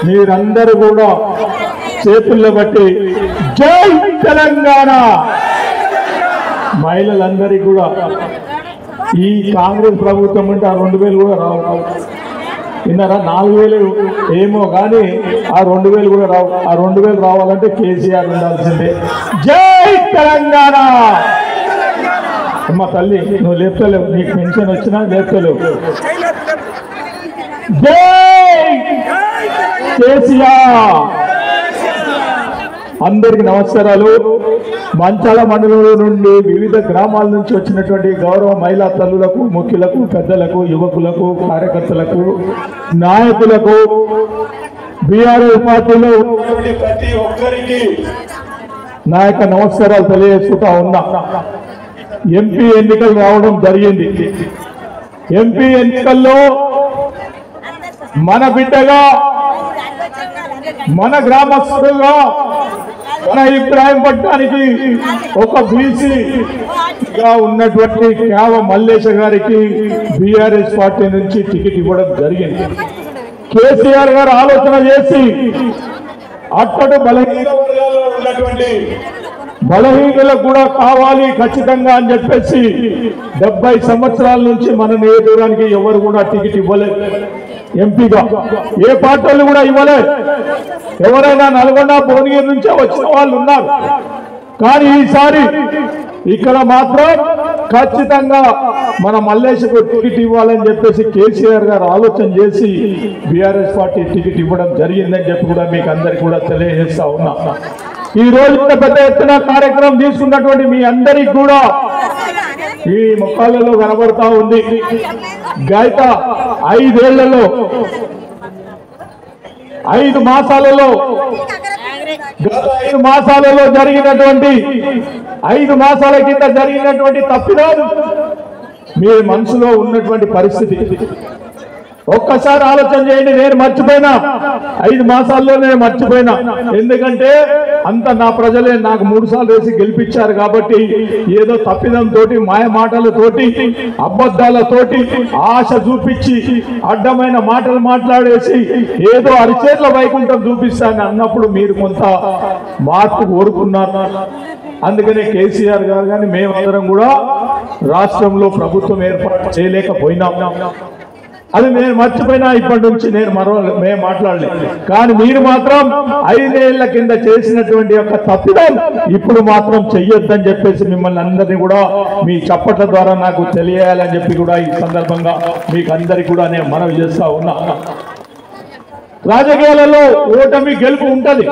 మీరందరూ కూడా చేతుల్లో బట్టి జై తెలంగాణ. మహిళలందరికీ కూడా ఈ కాంగ్రెస్ ప్రభుత్వం అంటే ఆ 2000 కూడా రావు. విన్నారా? 4000 ఏమో కానీ ఆ 2000 కూడా రావు. ఆ 2000 రావాలంటే కేసీఆర్ ఉండాల్సిందే. జై తెలంగాణ. అమ్మ తల్లి నువ్వు లేపుతలేవు, నీకు పెన్షన్ వచ్చినా లేపుతలేవు. జై కేసీఆర్. అందరికి నమస్కారాలు. మంచాల మండలంలో నుండి వివిధ గ్రామాల నుంచి వచ్చినటువంటి గౌరవ మహిళా తల్లులకు, ముఖ్యులకు, పెద్దలకు, యువకులకు, కార్యకర్తలకు, నాయకులకు, బీఆర్ఎస్ పార్టీలో ప్రతి ఒక్కరికి నా యొక్క నమస్కారాలు తెలియజేసుకుంటా ఉన్నా. ఎంపీ ఎన్నికలు రావడం జరిగింది. ఎంపీ ఎన్నికల్లో మన బిడ్డగా, మన గ్రామస్తులుగా, మన అభిప్రాయం పట్టడానికి ఒక బీసీగా ఉన్నటువంటి క్యావ మల్లేశ గారికి బీఆర్ఎస్ పార్టీ నుంచి టికెట్ ఇవ్వడం జరిగింది. కేసీఆర్ గారు ఆలోచన చేసి అట్టడు బలహీన వర్గాల్లో ఉన్నటువంటి బలహీనులకు కూడా కావాలి ఖచ్చితంగా అని చెప్పేసి 70 సంవత్సరాల నుంచి మన నియోజకవర్గానికి ఎవరు కూడా టికెట్ ఇవ్వలేదు. ఎంపీగా ఏ పార్టీలు కూడా ఇవ్వలేదు. ఎవరైనా నల్గొండ, భువనగిరి నుంచే వచ్చిన వాళ్ళు ఉన్నారు. కానీ ఈసారి ఇక్కడ మాత్రం ఖచ్చితంగా మన మల్లేశకు టికెట్ ఇవ్వాలని చెప్పేసి కేసీఆర్ గారు ఆలోచన చేసి బీఆర్ఎస్ పార్టీ టికెట్ ఇవ్వడం జరిగిందని చెప్పి కూడా మీకు అందరికి కూడా తెలియజేస్తా ఉన్నా. ఈ రోజు పెద్ద ఎత్తున కార్యక్రమం తీసుకున్నటువంటి మీ అందరికి కూడా ఈ ముఖాలలో కనబడతా ఉంది. గత 5 ఏళ్లలో 5 మాసాలలో గత 5 మాసాలలో జరిగినటువంటి 5 మాసాల కింద జరిగినటువంటి తప్పిదాలు మీ మనసులో ఉన్నటువంటి పరిస్థితి ఒక్కసారి ఆలోచన చేయండి. నేను మర్చిపోయినా 5 మాసాల్లో నేను మర్చిపోయినా. ఎందుకంటే అంత నా ప్రజలే నాకు 3 సార్లు వేసి గెలిపించారు కాబట్టి ఏదో తప్పిదంతో, మాయ మాటలతోటి, అబద్ధాలతోటి, ఆశ చూపించి, అడ్డమైన మాటలు మాట్లాడేసి ఏదో అరిచేట్ల వైకుంఠం చూపిస్తాను అన్నప్పుడు మీరు కొంత మార్పు కోరుకున్నారు. అందుకనే కేసీఆర్ గారు కానీ మేమందరం కూడా రాష్ట్రంలో ప్రభుత్వం ఏర్పాటు చేయలేకపోయినాం. అది నేను మర్చిపోయినా ఇప్పటి నుంచి మేము మాట్లాడలేదు. కానీ మీరు మాత్రం 5 ఏళ్ల కింద చేసినటువంటి యొక్క తప్పిదం ఇప్పుడు మాత్రం చెయ్యొద్దని చెప్పేసి మిమ్మల్ని అందరినీ కూడా మీ చప్పట్ల ద్వారా నాకు తెలియాలని చెప్పి కూడా ఈ సందర్భంగా మీకు అందరికీ కూడా నేను మనవి చేస్తా ఉన్నా. రాజకీయాలలో ఓటమి గెలుపు ఉంటది,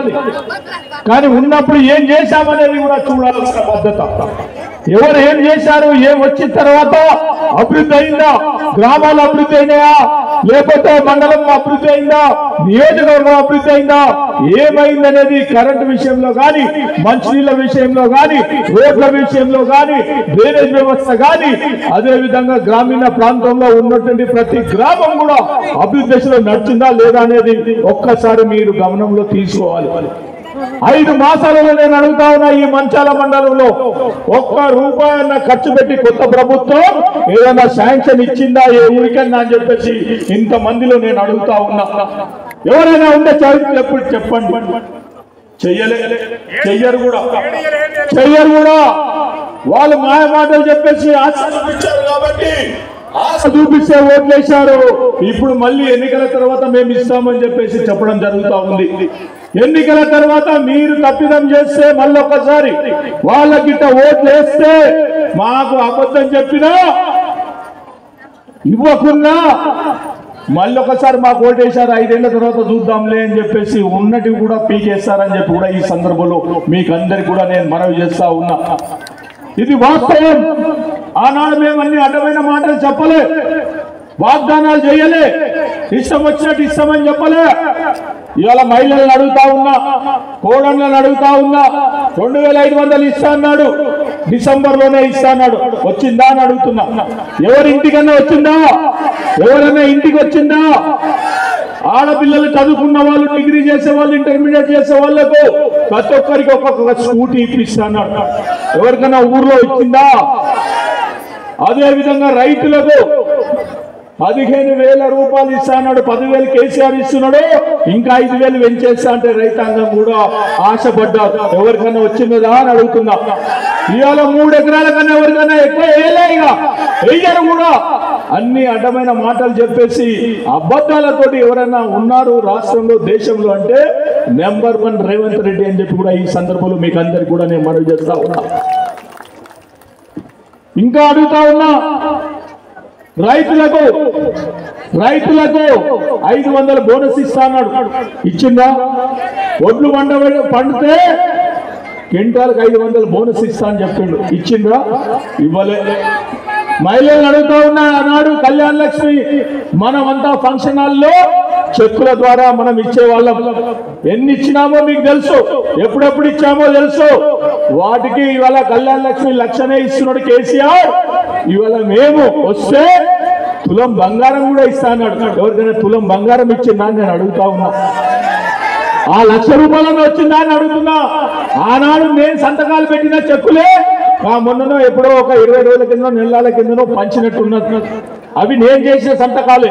కానీ ఉన్నప్పుడు ఏం చేశామనేది కూడా చూడాల్సిన బాధ్యత. ఎవరు ఏం చేశారు, ఏం వచ్చిన తర్వాత అభివృద్ధి అయిందా, గ్రామాలు అభివృద్ధి అయినాయా, లేకపోతే మండలం అభివృద్ధి అయిందా, నియోజకవర్గం అభివృద్ధి అయిందా, ఏమైందనేది కరెంటు విషయంలో కానీ, మంచినీళ్ళ విషయంలో కానీ, రోడ్ల విషయంలో కానీ, డ్రైనేజ్ వ్యవస్థ కానీ, అదేవిధంగా గ్రామీణ ప్రాంతంలో ఉన్నటువంటి ప్రతి గ్రామం కూడా అభివృద్ధి దశలో నడిచిందా లేదా అనేది ఒక్కసారి మీరు గమనంలో తీసుకోవాలి. 5 మాసాలలో నేను అడుగుతా ఉన్నా, ఈ మంచాల మండలంలో 1 రూపాయన్న ఖర్చు పెట్టి కొత్త ప్రభుత్వం ఏదైనా శాంక్షన్ ఇచ్చిందా ఏ ఊరికన్నా అని చెప్పేసి ఇంతమందిలో నేను అడుగుతా ఉన్నా. ఎవరైనా ఉంటే చరిత్ర ఎప్పుడు చెప్పండి. చెయ్యరు కూడా. వాళ్ళు మాయ మాటలు చెప్పేసి ఆశ చూపించారు కాబట్టి ఆశ చూపిస్తే ఓట్లేశారు. ఇప్పుడు మళ్ళీ ఎన్నికల తర్వాత మేము ఇస్తామని చెప్పేసి చెప్పడం జరుగుతూ ఉంది. ఎన్నికల తర్వాత మీరు తప్పిదం చేస్తే మళ్ళొక్కసారి వాళ్ళకిట ఓట్లు వేస్తే మాకు అబద్ధం చెప్పినా ఇవ్వకున్నా మళ్ళొకసారి మాకు ఓటేశారు, 5 ఏళ్ల తర్వాత చూద్దాంలే అని చెప్పేసి ఉన్నటివి కూడా పీకేస్తారని చెప్పి కూడా ఈ సందర్భంలో మీకు అందరికి కూడా నేను మనవి చేస్తా ఉన్నా. ఇది వాస్తవం. ఆనాడు మేము అన్ని అడ్డమైన మాటలు చెప్పలే, వాగ్దానాలు చేయలే, ఇష్టం వచ్చినట్టు ఇస్తామని చెప్పలే. ఇవాళ మహిళలను అడుగుతా ఉన్నా, కోడళ్ళను అడుగుతా ఉన్నా, 2500 ఇస్తా అన్నాడు, డిసెంబర్లోనే ఇస్తా అన్నాడు. వచ్చిందా అని అడుగుతున్నా. ఎవరింటికన్నా వచ్చిందా? ఎవరైనా ఇంటికి వచ్చిందా? ఆడపిల్లలు చదువుకున్న వాళ్ళు, డిగ్రీ చేసే వాళ్ళు, ఇంటర్మీడియట్ చేసే వాళ్ళకు ప్రతి ఒక్కరికి ఒక్కొక్క స్కూటీ ఇప్పిస్తా అన్నాడు. ఎవరికైనా ఊర్లో ఇచ్చిందా? అదేవిధంగా 15,000 రూపాయలు ఇస్తా అన్నాడు, 10,000 కేసీఆర్ ఇస్తున్నాడు, ఇంకా 5,000 పెంచేస్తా అంటే రైతాంగం కూడా ఆశపడ్డారు. ఎవరికన్నా వచ్చిందా అని అడుగుతున్నా. ఇవాళ 3 ఎకరాల కన్నా ఎవరికన్నా ఎక్కువ వేయలేరు కూడా. అన్ని అడ్డమైన మాటలు చెప్పేసి అబద్ధాలతోటి ఎవరైనా ఉన్నారు రాష్ట్రంలో దేశంలో అంటే నెంబర్ 1 రేవంత్ రెడ్డి అని చెప్పి కూడా ఈ సందర్భంలో మీకు అందరికి కూడా నేను మనవి చేస్తా ఉన్నా. ఇంకా అడుగుతా ఉన్నా, రైతులకు 500 బోనస్ ఇస్తా అన్నాడు, ఇచ్చిందా? ఒడ్లు పండితే క్వింటాల్కి 500 బోనస్ ఇస్తా అని చెప్పిండు, ఇచ్చిందా? ఇవ్వలే. మహిళలు అడుగుతా ఉన్నా, ఆనాడు కళ్యాణ లక్ష్మి మనమంతా ఫంక్షన్ హాల్లో చెక్కుల ద్వారా మనం ఇచ్చేవాళ్ళం. ఎన్ని ఇచ్చినామో మీకు తెలుసు, ఎప్పుడెప్పుడు ఇచ్చామో తెలుసు. వాటికి ఇవాళ కళ్యాణ లక్ష్మి 1,00,000 ఇస్తున్నాడు కేసీఆర్. ఇవాళ మేము వస్తే తులం బంగారం కూడా ఇస్తా అన్నాడు. ఎవరికైనా తులం బంగారం ఇచ్చిందా అని నేను అడుగుతా ఉన్నా. ఆ 1,00,000 రూపాయలను వచ్చిందా అని అడుగుతున్నా. ఆనాడు నేను సంతకాలు పెట్టిన చెక్కులే మొన్ననో ఎప్పుడో ఒక 20 రోజుల కింద నెలల కిందనో పంచినట్టున్నది. అవి నేను చేసిన సంతకాలే.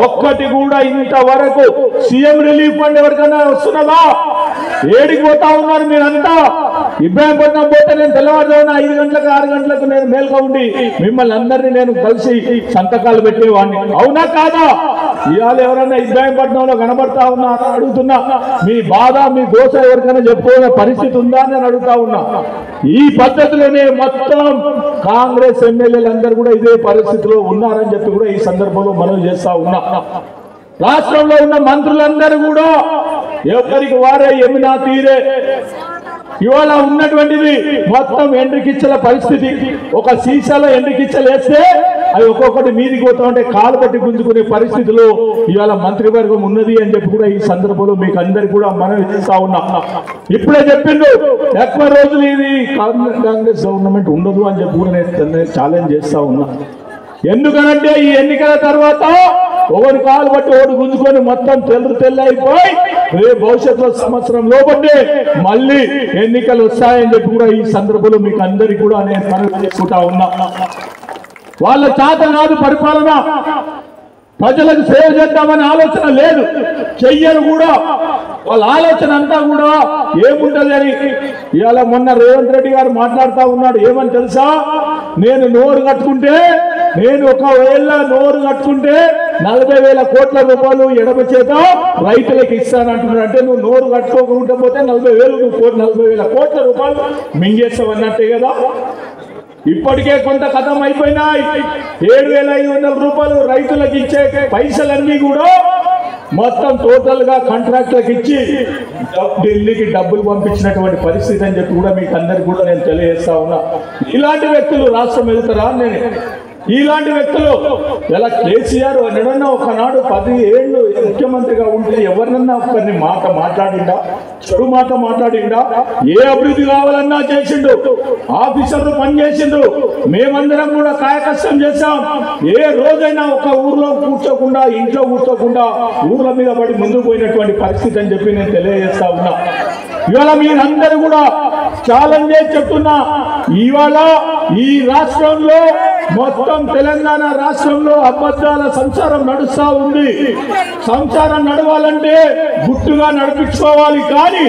ఒక్కటి కూడా ఇంతవరకు సీఎం రిలీఫ్ ఫండ్ ఎవరికైనా వస్తున్నదా? ఏడికి పోతా ఉన్నారు మీరంతా? ఇబ్రాహీంపట్నం పోతే నేను తెల్లవారుజామున 5 గంటలకు 6 గంటలకు నేను మేల్కా ఉండి మిమ్మల్ని అందరినీ నేను కలిసి సంతకాలు పెట్టేవాడిని. అవునా కాదా? ఇవాళ ఎవరైనా ఇబ్రాహీంపట్నంలో కనబడతా ఉన్నా అడుగుతున్నా. మీ బాధ మీ దోష ఎవరికైనా చెప్పుకునే పరిస్థితి ఉందా అని నేను అడుగుతా ఉన్నా. ఈ పద్ధతిలోనే మొత్తం కాంగ్రెస్ ఎమ్మెల్యేలందరూ కూడా ఇదే పరిస్థితిలో ఉన్నారని చెప్పి కూడా ఈ సందర్భంలో మనం చేస్తా ఉన్నా. రాష్ట్రంలో ఉన్న మంత్రులందరూ కూడా ఎవరికి వారే ఎమినా తీరే. ఇవాళ ఉన్నటువంటిది మొత్తం ఎండ్రికిచ్చల పరిస్థితి. ఒక సీసాలో ఎండ్రికిచ్చలు వేస్తే అవి ఒక్కొక్కటి మీదికి పోతా ఉంటే కాలు పట్టి గుంజుకునే పరిస్థితిలో ఇవాళ మంత్రివర్గం ఉన్నది అని చెప్పి కూడా ఈ సందర్భంలో మీకు అందరికి కూడా మనం ఇస్తా ఉన్నా. ఇప్పుడే చెప్పిండు ఎక్కువ రోజులు ఇది కాంగ్రెస్ గవర్నమెంట్ ఉండదు అని చెప్పి కూడా నేను ఛాలెంజ్ చేస్తా ఉన్నా. ఎందుకనంటే ఈ ఎన్నికల తర్వాత ఒకరి కాలు బట్టి ఒకటి గుంజుకొని మొత్తం తెల్లైపోయి రేపు భవిష్యత్తులో సంవత్సరం లోపటే మళ్ళీ ఎన్నికలు వస్తాయని చెప్పి కూడా ఈ సందర్భంలో మీకు అందరికీ కూడా నేను మనవి చేసుకుంటా ఉన్నా. వాళ్ళ చేత కాదు పరిపాలన, ప్రజలకు సేవ చేద్దామనే ఆలోచన లేదు, చెయ్యరు కూడా. వాళ్ళ ఆలోచన అంతా కూడా ఏముంటది అని. ఇవాళ మొన్న రేవంత్ రెడ్డి గారు మాట్లాడుతూ ఉన్నాడు. ఏమని తెలుసా? నేను నోరు కట్టుకుంటే, నేను ఒకవేళ నోరు కట్టుకుంటే 40,000 కోట్ల రూపాయలు ఎడమ చేత రైతులకు ఇస్తానంటున్నాడు. అంటే నువ్వు నోరు కట్టుకోకుండా పోతే 40,000 కోట్ల రూపాయలు మింగేస్తావు అన్నట్టే కదా. ఇప్పటికే కొంత కథం అయిపోయినాయి. 7,500 రూపాయలు రైతులకు ఇచ్చే పైసలన్నీ కూడా మొత్తం టోటల్ గా కాంట్రాక్టులకు ఇచ్చి ఢిల్లీకి డబ్బులు పంపించినటువంటి పరిస్థితి అని చెప్పి కూడా మీకు అందరికి కూడా నేను తెలియజేస్తా ఉన్నా. ఇలాంటి వ్యక్తులు రాష్ట్రం వెళ్తారా? నేను ఇలాంటి వ్యక్తులు ఎలా కేసీఆర్ ఎవరన్నా ఒకనాడు 10 ఏళ్ళు ముఖ్యమంత్రిగా ఉంటే ఎవరినన్నా ఒకరిని మాట్లాడిండా? చెడు మాట మాట్లాడిండా? ఏ అభివృద్ధి కావాలన్నా చేసిండు, ఆఫీసర్లు పనిచేసిండు. మేమందరం కూడా కాయకష్టం చేశాం. ఏ రోజైనా ఒక ఊర్లో కూర్చోకుండా, ఇంట్లో కూర్చోకుండా ఊర్ల మీద పడి ముందుకు పోయినటువంటి పరిస్థితి అని చెప్పి నేను తెలియజేస్తా ఉన్నా. ఇవాళ మీరందరూ కూడా ఛాలెంజ్ చేసి చెప్తున్నా. ఇవాళ ఈ రాష్ట్రంలో మొత్తం తెలంగాణ రాష్ట్రంలో అబద్ధాల సంసారం నడుస్తా ఉంది. సంసారం నడవాలంటే గుట్టుగా నడిపించుకోవాలి, కానీ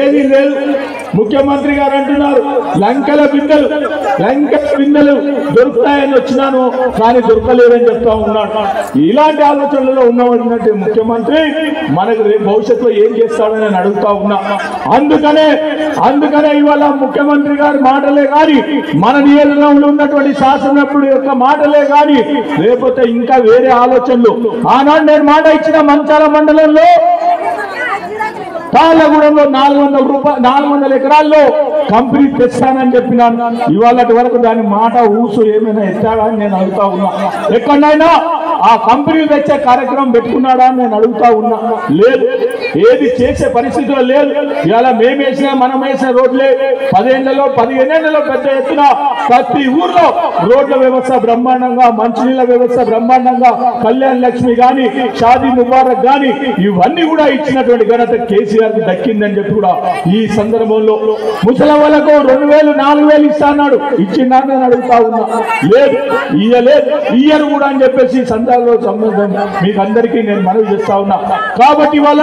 ఏది లేదు. ముఖ్యమంత్రి గారు అంటున్నారు లంకెల బిందెలు దొరుకుతాయని వచ్చినాను, కానీ దొరకలేదని చెప్తా ఉన్నాడు. ఇలాంటి ఆలోచనలో ఉన్నటువంటి ముఖ్యమంత్రి మనకు రేపు భవిష్యత్తులో ఏం చేస్తాడని నేను అడుగుతా ఉన్నా. అందుకనే ఇవాళ ముఖ్యమంత్రి గారి మాటలే కానీ, మన నియోజకవర్గంలో ఉన్నటువంటి శాసనసభ్యుడి యొక్క మాటలే కానీ, లేకపోతే ఇంకా వేరే ఆలోచనలు. ఆనాడు నేను మాట ఇచ్చిన మంచాల మండలంలో తాళ్ళగూడెంలో 400 ఎకరాల్లో కంపెనీ తెస్తానని చెప్పినాను. ఇవాళ వరకు దాని మాట ఊసు ఏమైనా ఎత్తాడా అని నేను అడుగుతా ఉన్నా. ఎక్కడైనా ఆ కంపెనీలు తెచ్చే కార్యక్రమం పెట్టుకున్నాడా అని నేను అడుగుతా ఉన్నా. లేదు, ఏది చేసే పరిస్థితిలో లేదు. ఇవాళ మేము వేసిన మనం వేసిన రోడ్లే 10 ఏళ్లలో 15 ఏళ్లలో పెద్ద ఎత్తున ప్రతి ఊర్లో రోడ్ల వ్యవస్థ బ్రహ్మాండంగా, మంచినీళ్ళ వ్యవస్థ బ్రహ్మాండంగా, కళ్యాణ్ లక్ష్మి గాని, షాదీ ముబారక్ గాని ఇవన్నీ కూడా ఇచ్చినటువంటి ఘనత కేసీఆర్ కి దక్కిందని చెప్పి కూడా ఈ సందర్భంలో ముసలి వాళ్ళకు 2000 4000 ఇస్తా అన్నాడు, ఇచ్చిందని నేను అడుగుతా ఉన్నా. లేదు, ఇయ్యలేదు, ఇయ్యరు కూడా అని చెప్పేసి సందర్భంలో సంబంధం మీకు అందరికీ నేను మనవి చేస్తా ఉన్నా. కాబట్టి ఇవాళ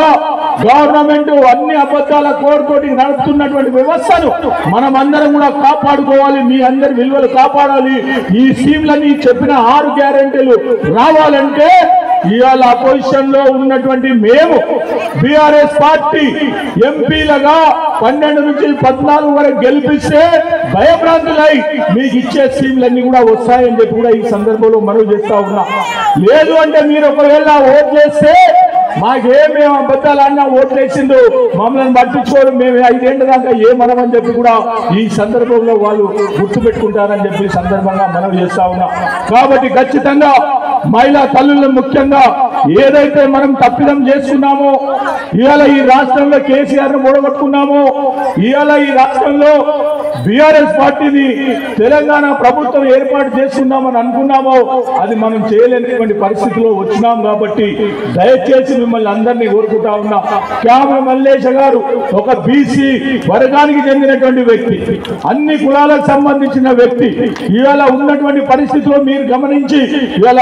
గవర్నమెంట్ అన్ని అబద్ధాల కోరుతోటి నడుపుతున్నటువంటి వ్యవస్థను మనం అందరం కూడా కాపాడుకోవాలి. మీ అందరి విలువలు కాపాడాలి. ఈ స్కీమ్లన్నీ చెప్పిన 6 గ్యారెంటీలు రావాలంటే ఇవాళ అపోజిషన్ లో ఉన్నటువంటి మేము బీఆర్ఎస్ పార్టీ ఎంపీలుగా 12 నుంచి 14 వరకు గెలిపిస్తే భయభ్రాంతులై మీకు ఇచ్చే స్కీమ్లన్నీ కూడా వస్తాయని చెప్పి కూడా ఈ సందర్భంలో మనవి చేస్తా ఉన్నా. లేదు అంటే మీరు ఒకవేళ ఓట్లేస్తే మాకేమేమి అబద్ధాలు అన్నా ఓట్లేసిండు, మమ్మల్ని పట్టించుకోవడం, మేము 5 ఏళ్ల దాకా ఏమనమని చెప్పి కూడా ఈ సందర్భంలో వాళ్ళు గుర్తుపెట్టుకుంటారని చెప్పి సందర్భంగా మనవి చేస్తా ఉన్నా. కాబట్టి ఖచ్చితంగా మహిళా తల్లులను ముఖ్యంగా ఏదైతే మనం తప్పిదం చేసుకున్నామో, ఇవాళ ఈ రాష్ట్రంలో కేసీఆర్ ను ఓడగొట్టుకున్నామో, ఇవాళ ఈ రాష్ట్రంలో బీఆర్ఎస్ పార్టీని తెలంగాణ ప్రభుత్వం ఏర్పాటు చేసుకున్నామని అనుకున్నామో అది మనం చేయలేనటువంటి పరిస్థితిలో వచ్చినాం. కాబట్టి దయచేసి మిమ్మల్ని అందరినీ కోరుకుంటా ఉన్నా. క్యామ మల్లేశ గారు ఒక బీసీ వర్గానికి చెందినటువంటి వ్యక్తి, అన్ని కులాలకు సంబంధించిన వ్యక్తి. ఇవాళ ఉన్నటువంటి పరిస్థితిలో మీరు గమనించి ఇవాళ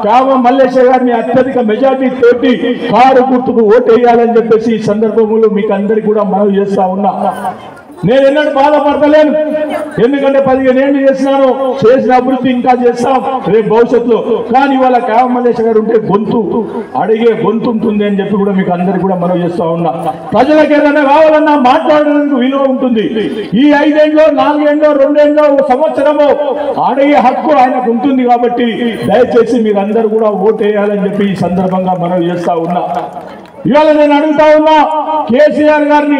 క్యామ మల్లేశ గారిని అత్యధిక మెజార్టీ తోటి కారు గుర్తుకు ఓటు వేయాలని చెప్పేసి ఈ సందర్భంలో మీకు అందరికీ కూడా మనవి చేస్తా ఉన్నా. నేను ఎన్నడూ బాధపడతలేను, ఎందుకంటే 15 ఏళ్ళు చేసినాను, చేసిన అభివృద్ధి ఇంకా చేస్తాం రేపు భవిష్యత్తులో. కానీ ఇవాళ క్యామ మల్లేశ గారు ఉంటే అడిగే గొంతు ఉంటుంది అని చెప్పి కూడా మీకు అందరికి కూడా మనం చేస్తా ఉన్నా. ప్రజలకు ఏదైనా కావాలన్నా మాట్లాడడానికి విలువ ఉంటుంది. ఈ 5 ఏళ్ళలో 4 ఏళ్ళలో 2 ఏళ్ళలో సంవత్సరమో అడిగే హక్కు ఆయనకు ఉంటుంది. కాబట్టి దయచేసి మీరు అందరూ కూడా ఓటు వేయాలని చెప్పి ఈ సందర్భంగా మనం చేస్తా ఉన్నా. ఇవాళ నేను అడుగుతా ఉన్నా కేసీఆర్ గారిని,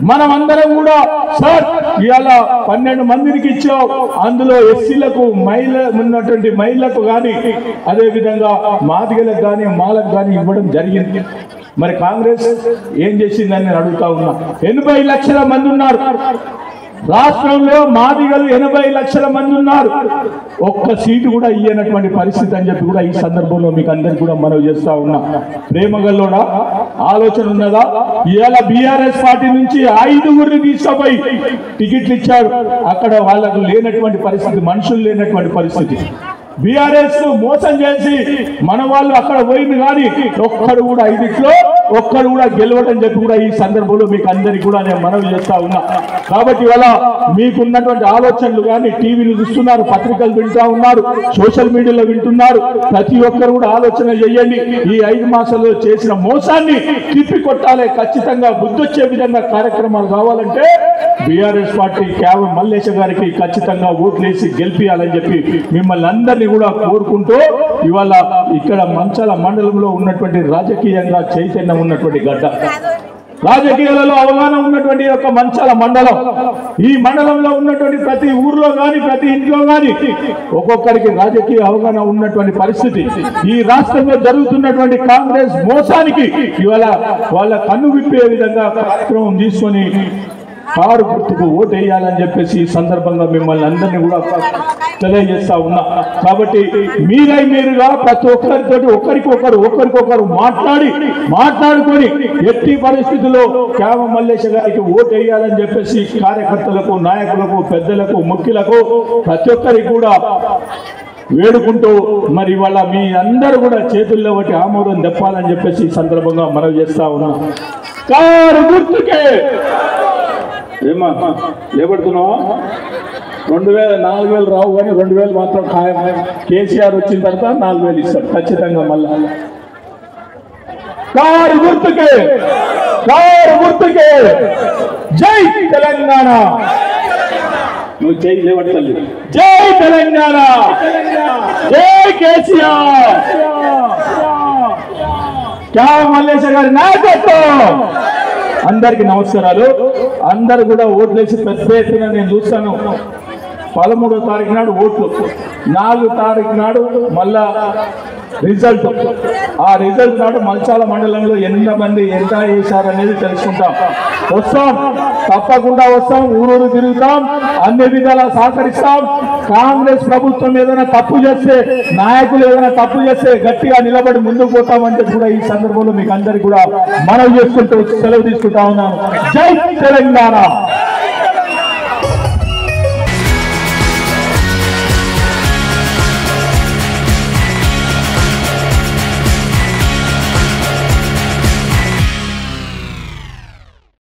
మనం అందరం కూడా సార్ ఇవాళ 12 మందికి ఇచ్చావు, అందులో ఎస్సీలకు ఉన్నటువంటి మహిళలకు కానీ అదేవిధంగా మాదిగలకు కానీ మాలకు కానీ ఇవ్వడం జరిగింది. మరి కాంగ్రెస్ ఏం చేసిందని నేను అడుగుతా ఉన్నా. 80 లక్షల మంది ఉన్నారు రాష్ట్రంలో, మాదిగలు 80 లక్షల మంది ఉన్నారు. ఒక్క సీటు కూడా ఇయ్యనటువంటి పరిస్థితి అని చెప్పి కూడా ఈ సందర్భంలో మీకు అందరికి కూడా మనవి చేస్తా ఉన్నా. ప్రేమగల్లోడా ఆలోచన ఉన్నదా? ఇవాళ బీఆర్ఎస్ పార్టీ నుంచి 5గురిని తీసుకుపోయి టికెట్లు ఇచ్చాడు. అక్కడ వాళ్ళకు లేనటువంటి పరిస్థితి, మనుషులు లేనటువంటి పరిస్థితి. బీఆర్ఎస్ మోసం చేసి మన వాళ్ళు అక్కడ పోయింది కానీ ఒక్కడు కూడా 5లో ఒక్కడు కూడా గెలవడం చెప్పి కూడా ఈ సందర్భంలో మీకు అందరికీ కూడా నేను మనవి చేస్తా ఉన్నా. కాబట్టి ఇవాళ మీకున్నటువంటి ఆలోచనలు కానీ టీవీలు చూస్తున్నారు, పత్రికలు వింటా ఉన్నారు, సోషల్ మీడియాలో వింటున్నారు. ప్రతి ఒక్కరు కూడా ఆలోచన చేయండి. ఈ 5 మాసాల్లో చేసిన మోసాన్ని తిప్పి కొట్టాలి. ఖచ్చితంగా బుద్ధొచ్చే విధంగా కార్యక్రమాలు కావాలంటే బీఆర్ఎస్ పార్టీ క్యావ మల్లేశ గారికి ఖచ్చితంగా ఓట్లేసి గెలిపియాలని చెప్పి మిమ్మల్ని అందరినీ కూడా కోరుకుంటూ ఇవాళ ఇక్కడ మంచాల మండలంలో ఉన్నటువంటి రాజకీయంగా చైతన్యం ఉన్నటువంటి గడ్డ, రాజకీయాలలో అవగాహన ఉన్నటువంటి యొక్క మంచాల మండలం. ఈ మండలంలో ఉన్నటువంటి ప్రతి ఊర్లో కానీ ప్రతి ఇంట్లో కానీ ఒక్కొక్కరికి రాజకీయ అవగాహన ఉన్నటువంటి పరిస్థితి. ఈ రాష్ట్రంలో జరుగుతున్నటువంటి కాంగ్రెస్ మోసానికి ఇవాళ వాళ్ళ కన్ను విప్పే విధంగా కార్యక్రమం తీసుకొని కారు గుర్తుకు ఓటు వేయాలని చెప్పేసి ఈ సందర్భంగా మిమ్మల్ని అందరినీ కూడా తెలియజేస్తా ఉన్నా. కాబట్టి మీరుగా ప్రతి ఒక్కరితోటి ఒకరికొకరు మాట్లాడుకొని ఎట్టి పరిస్థితుల్లో క్యామ మల్లేశ గారికి ఓటు వేయాలని చెప్పేసి కార్యకర్తలకు, నాయకులకు, పెద్దలకు, ముఖ్యులకు ప్రతి ఒక్కరికి కూడా వేడుకుంటూ మరి ఇవాళ మీ అందరూ కూడా చేతుల్లో బట్టి ఆమోదం తెప్పాలని చెప్పేసి ఈ సందర్భంగా మనవి చేస్తా ఉన్నా. కారు గుర్తుకే ఏమా లేబడుతున్నావా? 2000 4000 రావు కానీ 2000 మాత్రం ఖాయం. కేసీఆర్ వచ్చిన తర్వాత 4000 ఇస్తాడు ఖచ్చితంగా. మళ్ళా కారు గుర్తుకే జై తెలంగాణ. నువ్వు జై లేవట్లేదు. జై తెలంగాణ, జై కేసీఆర్, క్యావ మల్లేశ గారి నాయకత్వం. అందరికి నమస్కారాలు. అందరు కూడా ఓట్లేసి పెద్ద ఎత్తున నేను చూస్తాను. 13వ తారీఖు నాడు ఓట్లు, 4వ తారీఖు నాడు మళ్ళా రిజల్ట్. ఆ రిజల్ట్ నాడు మల్చాల మండలంలో ఎంతమంది ఎంత వేశారనేది తెలుసుకుంటాం. వస్తాం, తప్పకుండా వస్తాం, ఊరూరు తిరుగుతాం, అన్ని విధాలా సహకరిస్తాం. కాంగ్రెస్ ప్రభుత్వం ఏదైనా తప్పు చేస్తే, నాయకులు ఏదైనా తప్పు చేస్తే గట్టిగా నిలబడి ముందుకు పోతామంటే కూడా ఈ సందర్భంలో మీకు అందరికీ కూడా మనవి చేసుకుంటూ సెలవు తీసుకుంటా ఉన్నాను. జై తెలంగాణ.